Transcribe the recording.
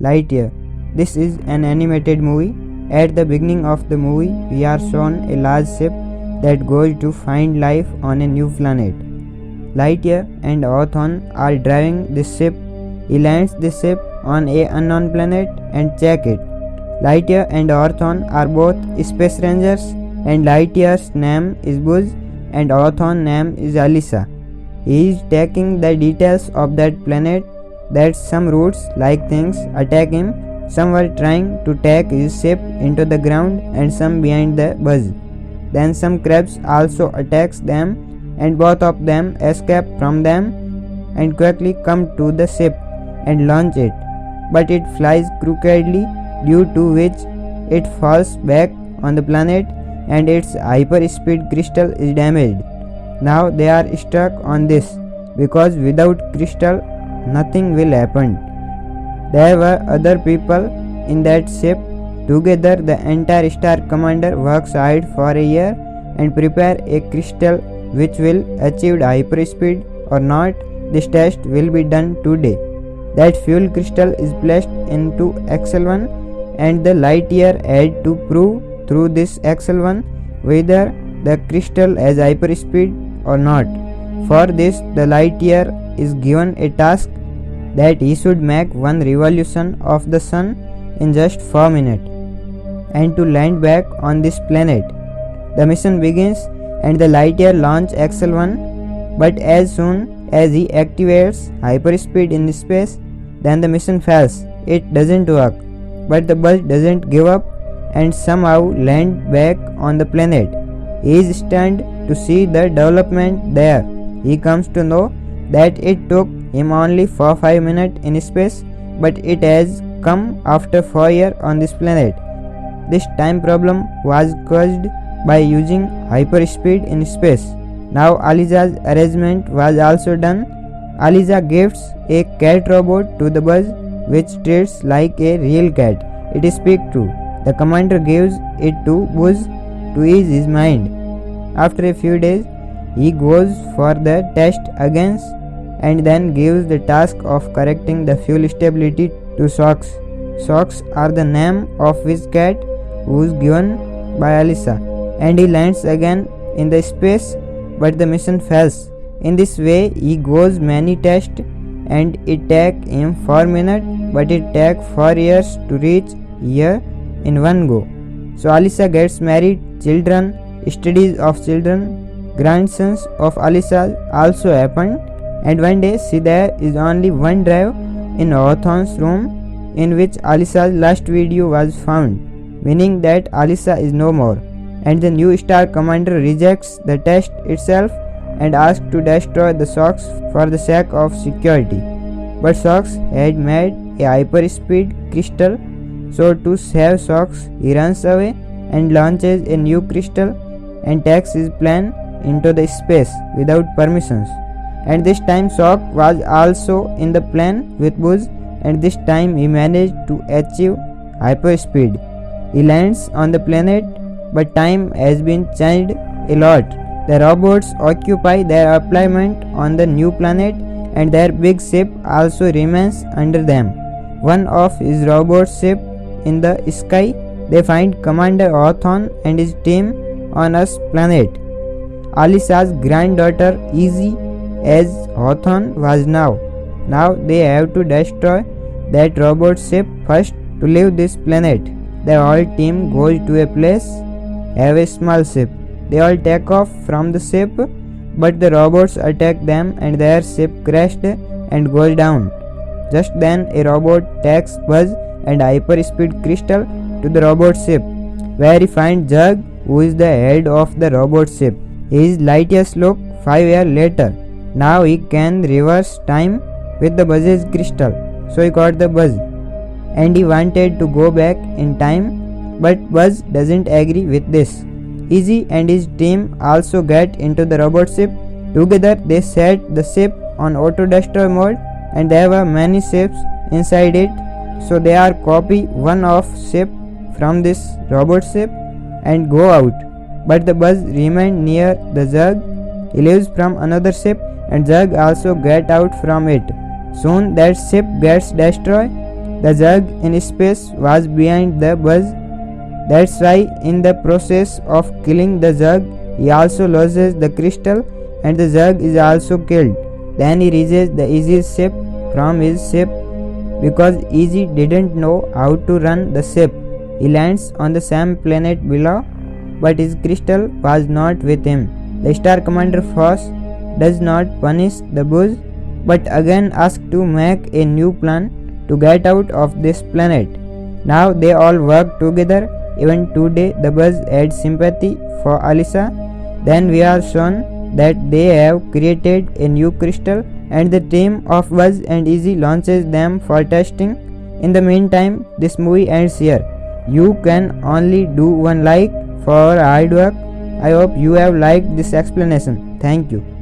Lightyear. This is an animated movie. At the beginning of the movie, we are shown a large ship that goes to find life on a new planet. Lightyear and Hawthorne are driving this ship. He lands the ship on a unknown planet and check it. Lightyear and Hawthorne are both space rangers, and Lightyear's name is Buzz and Hawthorne's name is Alyssa. He is taking the details of that planet, that some roots like things attack him. Some were trying to take his ship into the ground and some behind the Buzz. Then some crabs also attacks them, and both of them escape from them and quickly come to the ship and launch it. But it flies crookedly, due to which it falls back on the planet and its hyperspeed crystal is damaged. Now they are stuck on this, because without crystal nothing will happen. There were other people in that ship. Together the entire Star Commander works hard for a year and prepare a crystal which will achieve hyperspeed or not. This test will be done today. That fuel crystal is placed into XL1 and the Lightyear had to prove through this XL1 whether the crystal has hyperspeed or not. For this, the Lightyear is given a task that he should make one revolution of the sun in just 4 minutes and to land back on this planet. The mission begins and the Lightyear launches XL1, but as soon as he activates hyperspeed in space, then the mission fails. It doesn't work, but the Buzz doesn't give up and somehow land back on the planet. He is stunned to see the development there. He comes to know that it took him only for 5 minutes in space, but it has come after 4 years on this planet. This time problem was caused by using hyperspeed in space. Now Alyssa's arrangement was also done. Alyssa gives a cat robot to the Buzz, which treats like a real cat. It speaks too. The commander gives it to Buzz to ease his mind. After a few days, he goes for the test again and then gives the task of correcting the fuel stability to Socks. Socks are the name of his cat who is given by Alyssa, and he lands again in the space, but the mission fails. In this way he goes many tests and it takes him 4 minutes, but it takes 4 years to reach here in one go. So Alyssa gets married, children, studies of children, grandsons of Alyssa also happen, and one day see there is only one drive in Hawthorne's room in which Alyssa's last video was found, meaning that Alyssa is no more, and the new Star Commander rejects the test itself and asks to destroy the Socks for the sake of security. But Socks had made a hyperspeed crystal, so to save Socks he runs away and launches a new crystal and takes his plane into the space without permissions. And this time Sock was also in the plane with Buzz, and this time he managed to achieve hyperspeed. He lands on the planet, but time has been changed a lot. The robots occupy their employment on the new planet, and their big ship also remains under them. One of his robot ship in the sky, they find Commander Hawthorne and his team on Earth's planet. Alyssa's granddaughter Izzy as Hawthorne was now. Now they have to destroy that robot ship first to leave this planet. The whole team goes to a place, have a small ship. They all take off from the ship, but the robots attack them and their ship crashed and goes down. Just then a robot takes Buzz and hyperspeed crystal to the robot ship, where he finds Zurg, who is the head of the robot ship. He is Lightyear's look 5 years later. Now he can reverse time with the Buzz's crystal, so he got the Buzz, and he wanted to go back in time, but Buzz doesn't agree with this. Izzy and his team also get into the robot ship. Together they set the ship on auto-destroy mode, and there were many ships inside it, so they are copy one of ship from this robot ship and go out. But the Buzz remained near the Zurg. He leaves from another ship and Zurg also get out from it. Soon that ship gets destroyed. The Zug in space was behind the Buzz. That's why in the process of killing the Zug, he also loses the crystal and the Zug is also killed. Then he reaches the Easy's ship from his ship because Easy didn't know how to run the ship. He lands on the same planet below, but his crystal was not with him. The Star Commander Foss does not punish the Buzz, but again asks to make a new plan to get out of this planet. Now they all work together. Even today the Buzz had sympathy for Alisa. Then we are shown that they have created a new crystal and the team of Buzz and Easy launches them for testing. In the meantime, this movie ends here. You can only do one like for our hard work. I hope you have liked this explanation. Thank you.